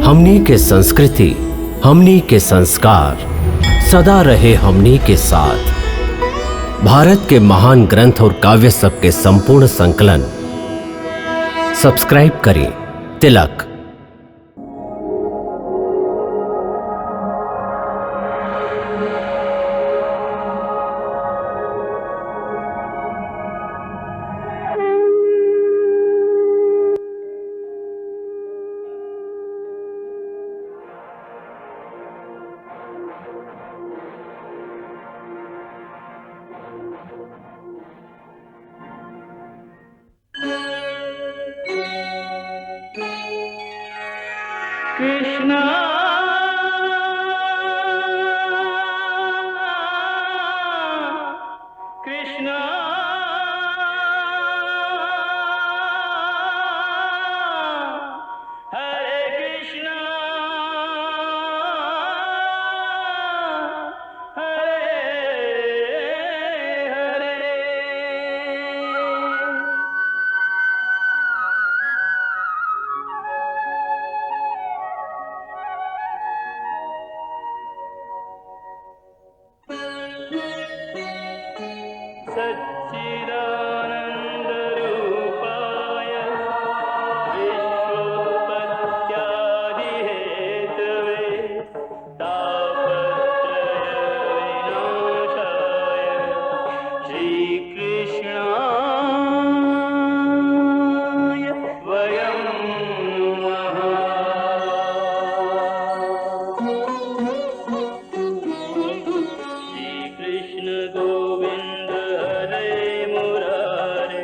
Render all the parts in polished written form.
हमनी के संस्कृति, हमनी के संस्कार सदा रहे हमनी के साथ। भारत के महान ग्रंथ और काव्य सब के संपूर्ण संकलन सब्सक्राइब करें तिलक। कृष्णा कृष्णा हरे कृष्णा हरे हरे। सच्चिदानन्दरूपाय विश्वोत्पत्त्यादिहेतवे तापत्रयविनाशाय श्रीकृष्णाय वयं नमः। श्रीकृष्ण गोविंद हरे मुरारे,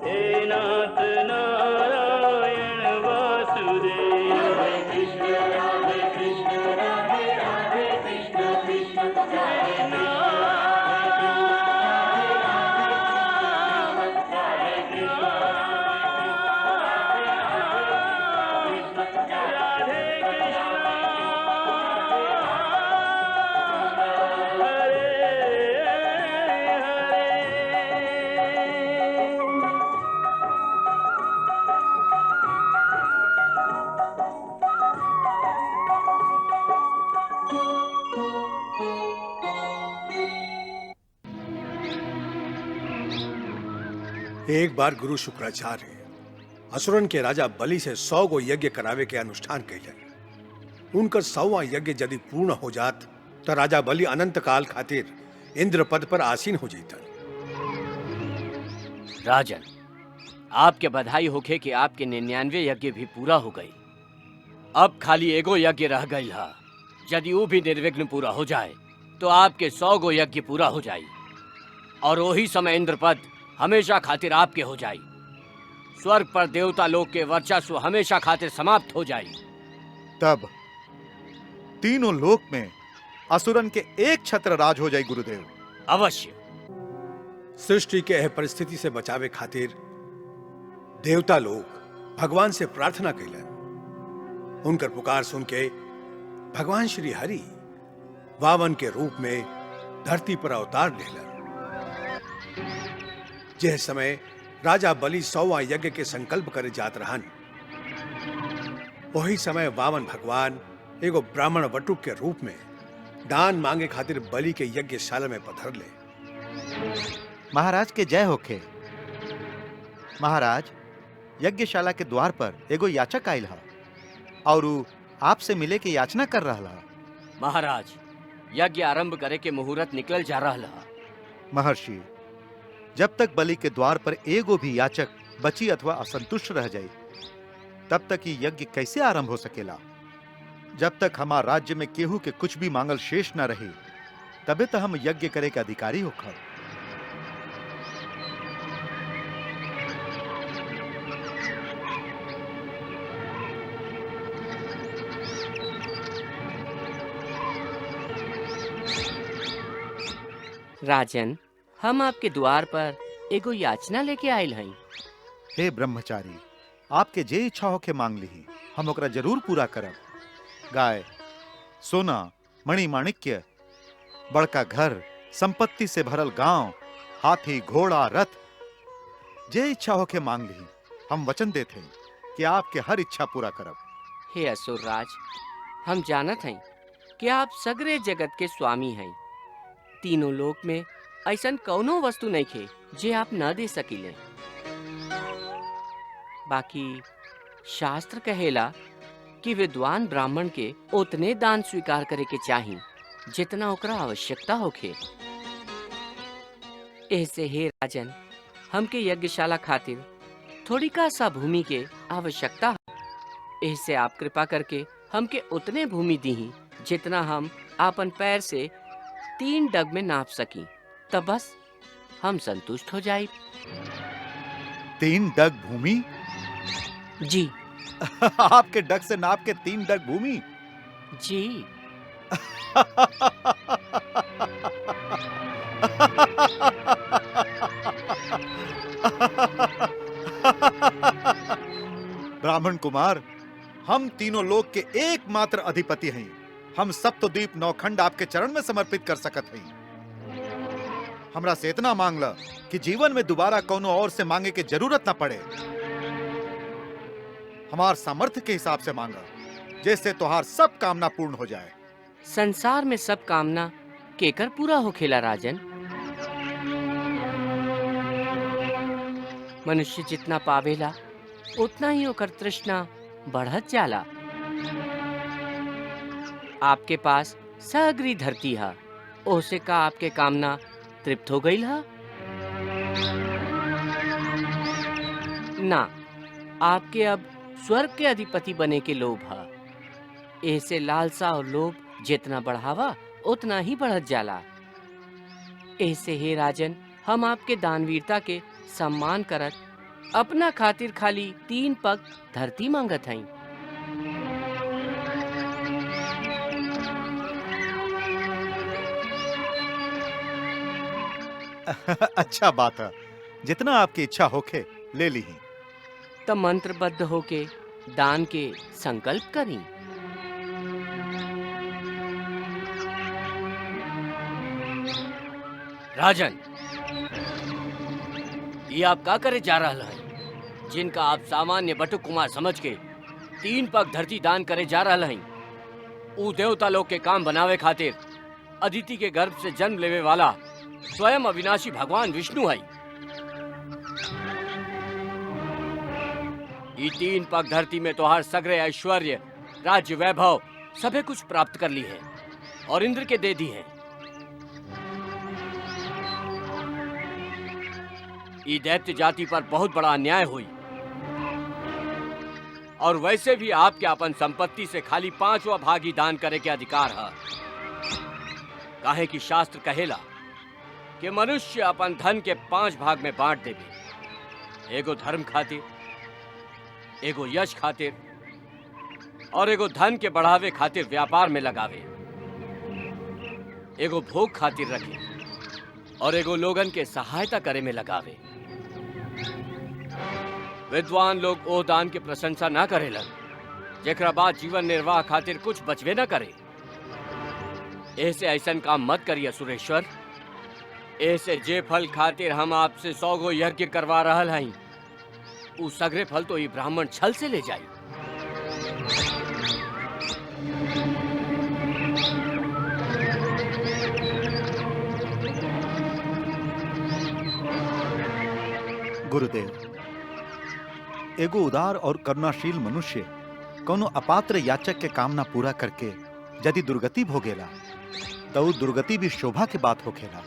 हे नाथ नारायण वासुदेव। हरे कृष्ण राधे राधे कृष्ण कृष्ण कृष्ण हरे कृष्ण राधे एक बार गुरु शुक्राचार्य असुरन के राजा बलि से 100 गो यज्ञ करावे के अनुष्ठान कैलन। उनकर 100वां यज्ञ यदि पूर्ण हो जात तो राजा बलि अनंत काल खातिर इंद्र पद पर आसीन हो जैतन। राजन, आपके बधाई होखे कि आपके 99 यज्ञ भी पूरा हो गई। अब खाली एगो यज्ञ रह गई है। यदि वो भी निर्विघ्न पूरा हो जाए तो आपके 100 गो यज्ञ पूरा हो जाई और वही समय इंद्रपद हमेशा खातिर आपके हो जाई। स्वर्ग पर देवता लोक के वर्चस्व हमेशा खातिर समाप्त हो जाई। तब तीनों लोक में असुरन के एक छत्र राज हो जाए गुरुदेव। अवश्य। सृष्टि के यह परिस्थिति से बचावे खातिर देवता लोग भगवान से प्रार्थना कैलन। उनकर पुकार सुन के भगवान श्री हरि वामन के रूप में धरती पर अवतार लेलन। जिस समय राजा बलि 100वां यज्ञ के संकल्प करे जात रहन, वही समय वामन भगवान एगो ब्राह्मण वटुक के रूप में दान मांगे खातिर बलि के यज्ञशाला में पधर ले। महाराज के जय होखे। महाराज, यज्ञशाला के द्वार पर एगो याचक आयल है और उ आपसे मिले के याचना कर रहा है। महाराज, यज्ञ आरंभ करे के मुहूर्त निकल जा रहा है। महर्षि, जब तक बलि के द्वार पर एगो भी याचक बची अथवा असंतुष्ट रह जाए तब तक ये यज्ञ कैसे आरंभ हो सकेला? जब तक हमार राज्य में केहू के कुछ भी मांगल शेष न रहे तबे तो हम यज्ञ करे के अधिकारी होकर। राजन, हम आपके द्वार पर एगो याचना लेके आयल हई। हे ब्रह्मचारी, आपके जे इच्छा होके मांग ली, हम ओकरा जरूर पूरा करब। गाय, सोना, मणि माणिक्य, बड़का घर, संपत्ति से भरल गांव, हाथी, घोड़ा, रथ, जे इच्छा होके मांग ली। हम वचन देते हैं कि आपके हर इच्छा पूरा करब। हे असुरराज, हम जानत हई कि आप सगरे जगत के स्वामी हैं। तीनों लोक में ऐसन कौनो वस्तु नहीं खे जे आप न दे सकिले। बाकी शास्त्र कहेला कि विद्वान ब्राह्मण के उतने दान स्वीकार करे के चाही जितना ओकरा आवश्यकता होखे। ऐसे हे राजन, हमके यज्ञशाला खातिर थोड़ी का सा भूमि के आवश्यकता है। ऐसे आप कृपा करके हमके उतने भूमि दी जितना हम आपन पैर से 3 डग में नाप सकी, तब बस हम संतुष्ट हो जाए। 3 डग भूमि? जी आपके डग से नाप के 3 डग भूमि? जी। ब्राह्मण कुमार, हम तीनों लोक के एकमात्र अधिपति हैं। हम सप्तद्वीप नौखंड आपके चरण में समर्पित कर सकत हैं। हमरा से इतना मांगला कि जीवन में दोबारा कोनो और से मांगे के जरूरत ना पड़े। हमार सामर्थ्य के हिसाब से मांगा, जैसे तोहार सब कामना पूर्ण हो जाए। संसार में सब कामना केकर पूरा होखेला राजन? मनुष्य जितना पावेला उतना ही ओकर तृष्णा बढ़त जाला। आपके पास सगरी धरती है, ओसे का आपके कामना तृप्त हो गई है? ना, आपके अब स्वर्ग के अधिपति बने के लोभ है। ऐसे लालसा और लोभ जितना बढ़ावा उतना ही बढ़त जाला। ऐसे हे राजन, हम आपके दानवीरता के सम्मान करत अपना खातिर खाली 3 पग धरती मांगत हई। अच्छा बात है, जितना आपकी इच्छा होखे ले ली। तब मंत्रबद्ध होके दान के संकल्प करी। राजन, ये आप का करे जा रहा है? जिनका आप सामान्य बटुक कुमार समझ के 3 पग धरती दान करे जा रहा है, ऊ देवता लोग के काम बनावे खातिर अदिति के गर्भ से जन्म लेवे वाला स्वयं अविनाशी भगवान विष्णु है। ये 3 पग धरती में तोहार सगरे ऐश्वर्य, राज्य, वैभव सभी कुछ प्राप्त कर ली है और इंद्र के दे दी है। ये दैत्य जाति पर बहुत बड़ा अन्याय हुई, और वैसे भी आपके अपन संपत्ति से खाली 5वां भाग ही दान करे के अधिकार है। काहे कि शास्त्र कहेला कि मनुष्य अपन धन के 5 भाग में बांट देवे। एगो धर्म खातिर, एगो यश खातिर, और एगो धन के बढ़ावे खातिर व्यापार में लगावे। एगो भोग खातिर रखे और एगो लोगन के सहायता करे में लगावे। विद्वान लोग ओ दान के प्रशंसा ना करेलन जेकरा बाद जीवन निर्वाह खातिर कुछ बचवे ना करे। ऐसे ऐसन काम मत करिए सुरेश्वर। ऐसे जे फल खातिर हम आपसे 100 गो यज्ञ करवा रहल हई, उ सगरे फल तो ये ब्राह्मण छल से ले जाई। गुरुदेव, एगो उदार और करुणाशील मनुष्य कोनो अपात्र याचक के कामना पूरा करके यदि दुर्गति भोगेला तो दुर्गति भी शोभा के बात होखेला।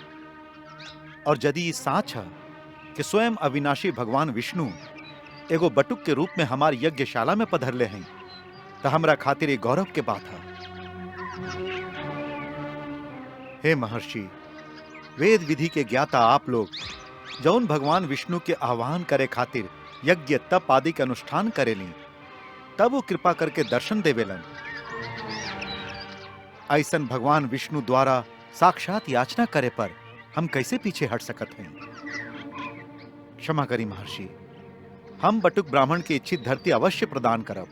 और यदि ये साच है कि स्वयं अविनाशी भगवान विष्णु एगो बटुक के रूप में हमार यज्ञशाला में पधरले हैं, तो हमरा खातिर एक गौरव के बात है। हे महर्षि, वेद विधि के ज्ञाता आप लोग जौन भगवान विष्णु के आह्वान करे खातिर यज्ञ तप आदि के अनुष्ठान करेली, तब वो कृपा करके दर्शन देवेलन। ऐसन भगवान विष्णु द्वारा साक्षात याचना करे पर हम कैसे पीछे हट सकत हैं? क्षमा करी महर्षि, हम बटुक ब्राह्मण की इच्छित धरती अवश्य प्रदान करब,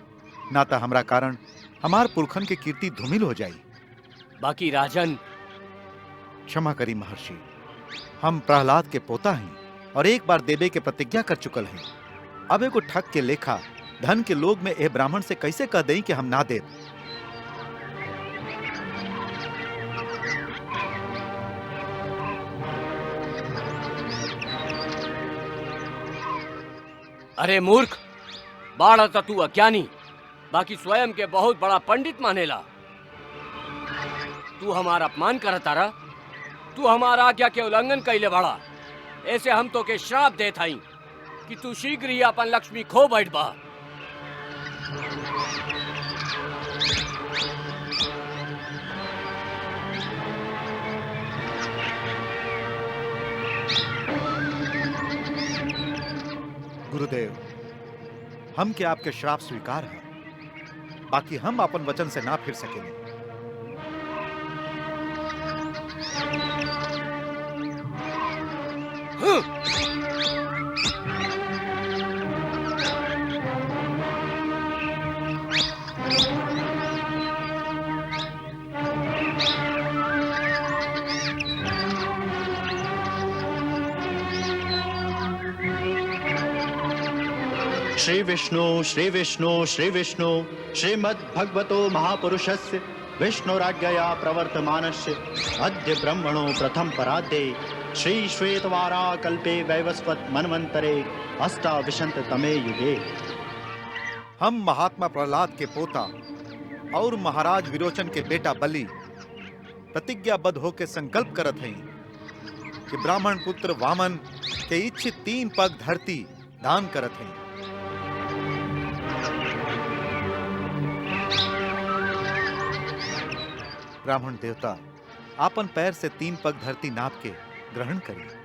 ना तो हमरा कारण हमार पुरखन के कीर्ति धूमिल हो जाई। बाकी राजन। क्षमा करी महर्षि, हम प्रहलाद के पोता हैं और एक बार देवे के प्रतिज्ञा कर चुकल हैं। अब एगो ठग के लेखा धन के लोग में यह ब्राह्मण से कैसे कह दें कि हम ना दे। अरे मूर्ख, बाड़ा तो तू अज्ञानी, बाकी स्वयं के बहुत बड़ा पंडित मानेला। तू हमारा अपमान करता रहा, तू हमारा आज्ञा के उल्लंघन कैले बड़ा। ऐसे हम तो के श्राप देत हई कि तू शीघ्र ही अपन लक्ष्मी खो बैठ बा। गुरुदेव, हम के आपके श्राप स्वीकार है, बाकी हम अपन वचन से ना फिर सकेंगे। श्री विष्णु श्री विष्णु श्री विष्णु श्रीमद् भगवतो महापुरुषस्य विष्णुराज्ञया प्रवर्तमानस्य अद्य ब्रह्मणो प्रथम पराद्ये श्री श्वेतवारा कल्पे वैवस्वत मन्वन्तरे अष्टाविंशततमे युगे। हम महात्मा प्रहलाद के पोता और महाराज विरोचन के बेटा बलि प्रतिज्ञाबद्ध होकर संकल्प करत हैं कि ब्राह्मण पुत्र वामन के इच्छित 3 पग धरती दान करत हैं। ब्राह्मण देवता आपन पैर से 3 पग धरती नाप के ग्रहण करिए।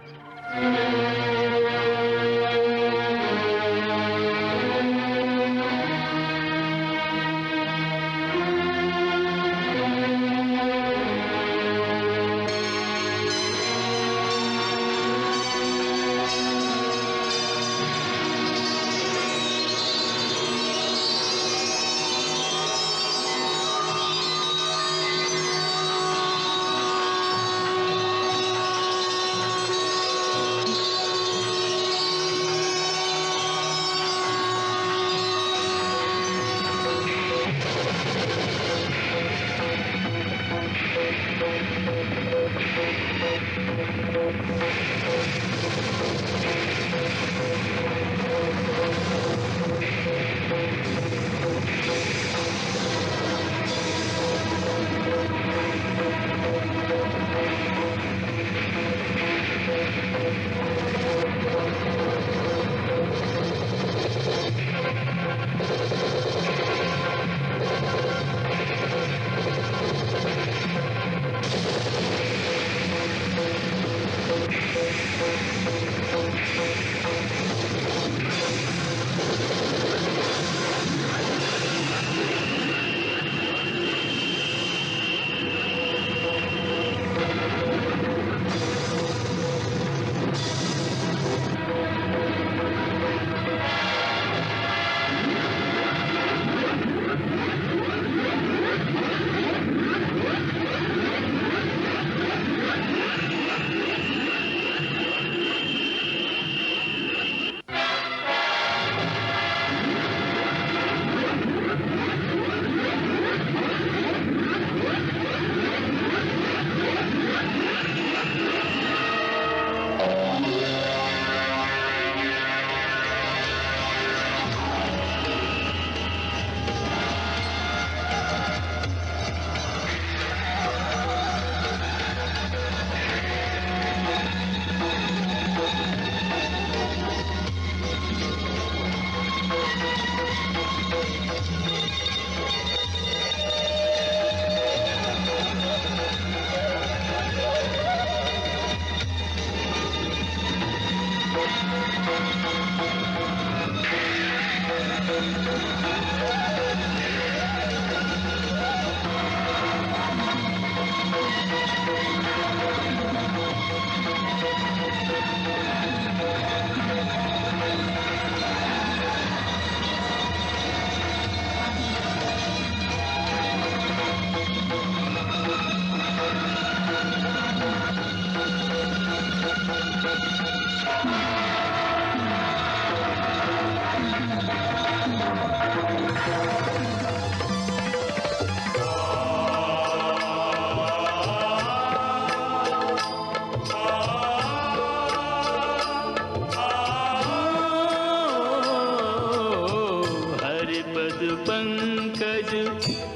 पंकज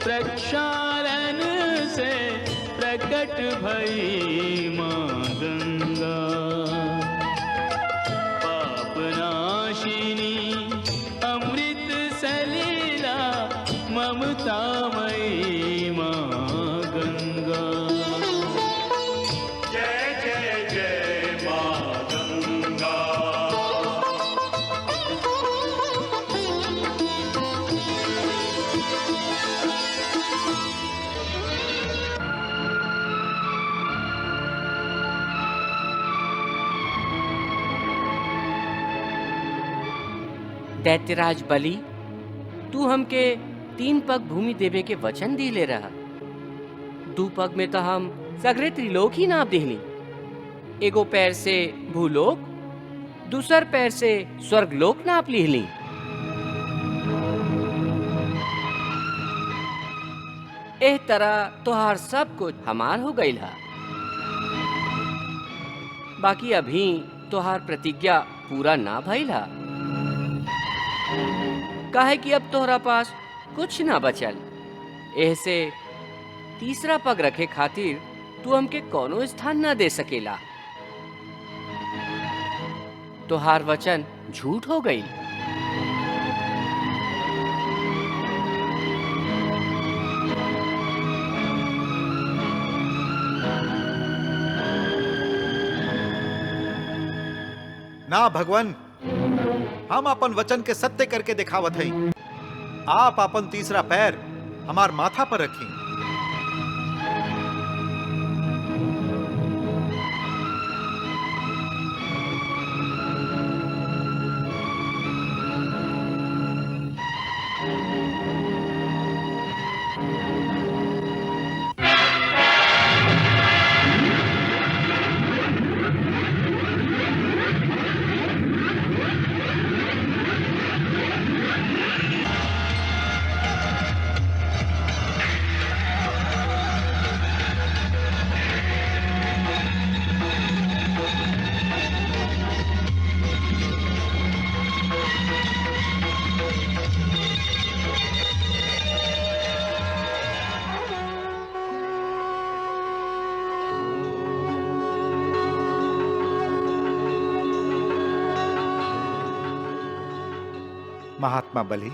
प्रक्षालन से प्रकट भई माँ गंगा। पापनाशिनी अमृत सलीला ममतामयी माँ गंगा। जय जय जय माँ गंगा। दैत्यराज बलि, तू हमके 3 पग भूमि देवे के वचन दी ले रहा। 2 पग में तो हम सगरे त्रिलोक ही नाप दिहली। एगो पैर से भूलोक, दूसर पैर से स्वर्गलोक नाप लिहली। एह तरह तोहार सब कुछ हमार हो गईल हा। बाकी अभी तोहार प्रतिज्ञा पूरा ना भइल हा, काहे कि अब तोहरा पास कुछ ना बचल। ऐसे तीसरा पग रखे खातिर तू हमके कोनो स्थान ना दे सकेला। तोहार वचन झूठ हो गई। ना भगवान, हम अपन वचन के सत्य करके दिखावत हई। आप अपन तीसरा पैर हमार माथा पर रखी। महात्मा बलि,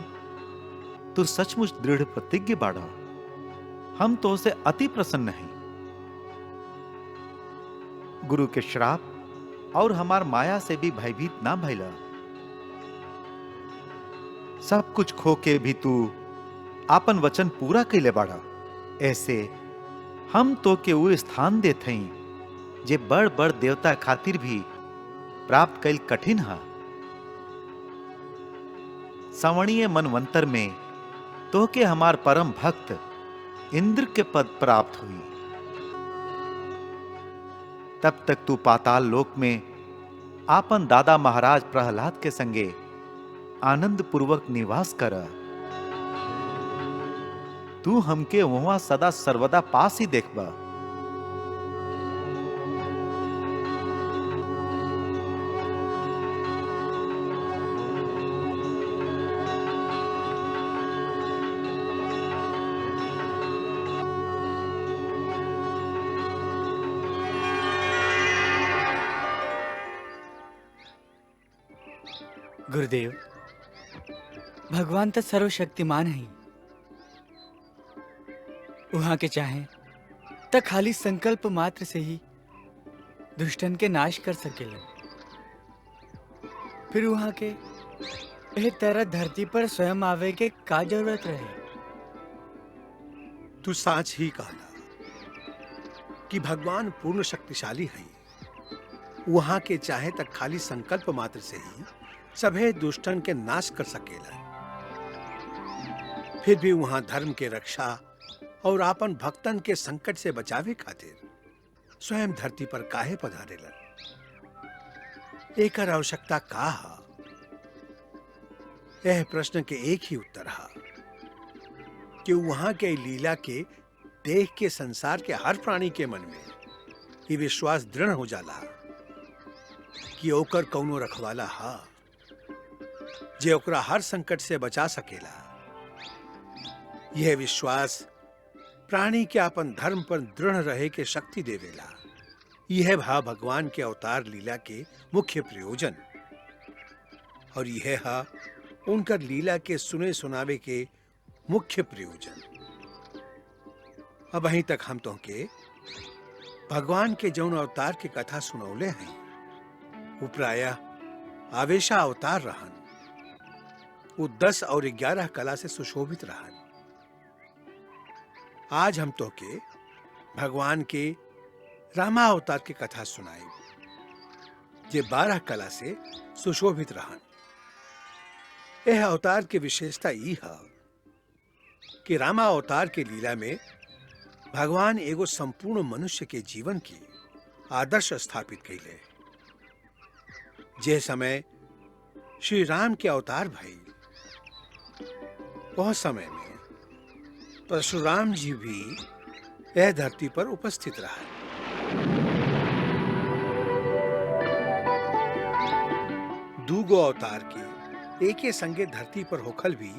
तू सचमुच दृढ़ प्रतिज्ञ बाड़ा। हम तो उसे अति प्रसन्न हैं। गुरु के श्राप और हमार माया से भी भयभीत ना भइला। सब कुछ खो के भी तू आपन वचन पूरा कैले बाड़ा। ऐसे हम तो के वो स्थान देत हई जे बड़ बड़ देवता खातिर भी प्राप्त कैल कठिन हा। सवणीय मनवंतर में तो के हमार परम भक्त इंद्र के पद प्राप्त हुई। तब तक तू पाताल लोक में आपन दादा महाराज प्रहलाद के संगे आनंद पूर्वक निवास कर। तू हमके वहां सदा सर्वदा पास ही देखबा। गुरुदेव, भगवान तो सर्वशक्तिमान है। वहां के चाहे तो खाली संकल्प मात्र से ही दुष्टन के नाश कर सकेला। फिर वहां के एह तरह धरती पर स्वयं आवे के का जरूरत रहे। तू साच ही कहला कि भगवान पूर्ण शक्तिशाली है। वहां के चाहे तक खाली संकल्प मात्र से ही सभे दुष्टन के नाश कर सकेला। फिर भी वहां धर्म के रक्षा और आपन भक्तन के संकट से बचावे खातिर स्वयं धरती पर काहे पधारेला? एकर आवश्यकता का हा? यह प्रश्न के एक ही उत्तर हा कि वहां के लीला के देख के संसार के हर प्राणी के मन में ये विश्वास दृढ़ हो जाला कि ओकर कौनो रखवाला हा जे ओकरा हर संकट से बचा सकेला यह विश्वास प्राणी के अपन धर्म पर दृढ़ रहे के शक्ति देवेला। यह भाव भगवान के अवतार लीला के मुख्य प्रयोजन और यह है उनकर लीला के सुने सुनावे के मुख्य प्रयोजन। अब अहीं तक हम तो के भगवान के जौन अवतार के कथा सुनौले हैं वो प्रायः आवेशा अवतार रहन। वो 10 और 11 कला से सुशोभित रहन। आज हम तो के भगवान के रामा अवतार की कथा सुनाई जे 12 कला से सुशोभित रहन। यह अवतार की विशेषता ई है कि रामा अवतार के लीला में भगवान एगो संपूर्ण मनुष्य के जीवन की आदर्श स्थापित कैले। जे समय श्री राम के अवतार भई वह समय में परशुराम जी भी यह धरती पर उपस्थित रहा। दूगो अवतार के एके संगे धरती पर होखल भी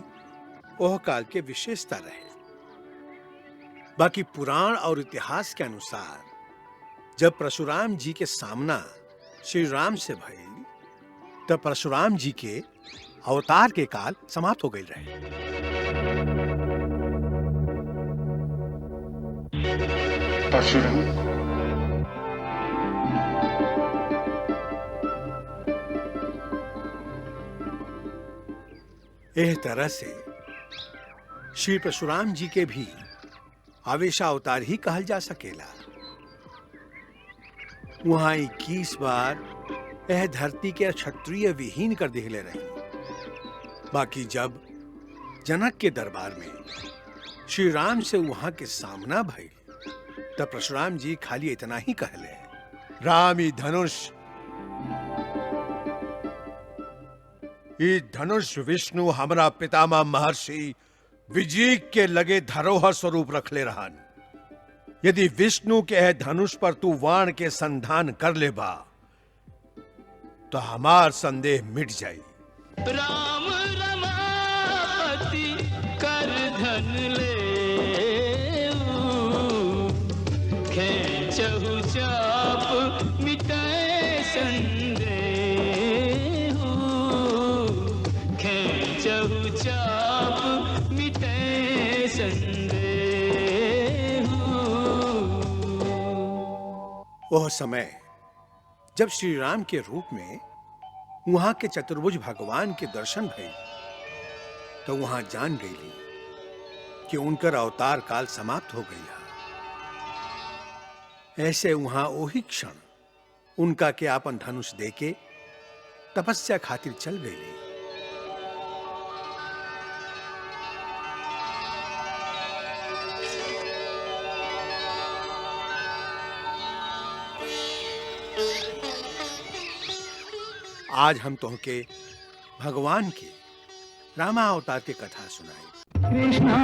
ओह काल के विशेषता रहे। बाकी पुराण और इतिहास के अनुसार जब परशुराम जी के सामना श्री राम से भई तब परशुराम जी के अवतार के काल समाप्त हो गई रहे। परशुराम इस तरह से श्री परशुराम जी के भी आवेशा अवतार ही कहल जा सकेला। वहां 21 बार यह धरती के क्षत्रिय विहीन कर दिले रही। बाकी जब जनक के दरबार में श्री राम से वहां के सामना भई तब परशुराम जी खाली इतना ही कहले, रामी धनुष ई धनुष विष्णु हमरा पितामह महर्षि विजय के लगे धरोहर स्वरूप रख ले रहन। यदि विष्णु के है धनुष पर तू वाण के संधान कर ले बा तो हमार संदेह मिट जाई। राम रमापति कर धन ले खेचहु चाप मिटाए संदेह खेचहु चाप मिटाए संदेह। वह समय जब श्री राम के रूप में वहां के चतुर्भुज भगवान के दर्शन भये तो वहां जान गई कि उनकर अवतार काल समाप्त हो गई है। ऐसे वहां वही क्षण उनका के आपन धनुष देके तपस्या खातिर चल गई। आज हम तुमके भगवान के रामा अवतार की कथा सुनाई। कृष्णा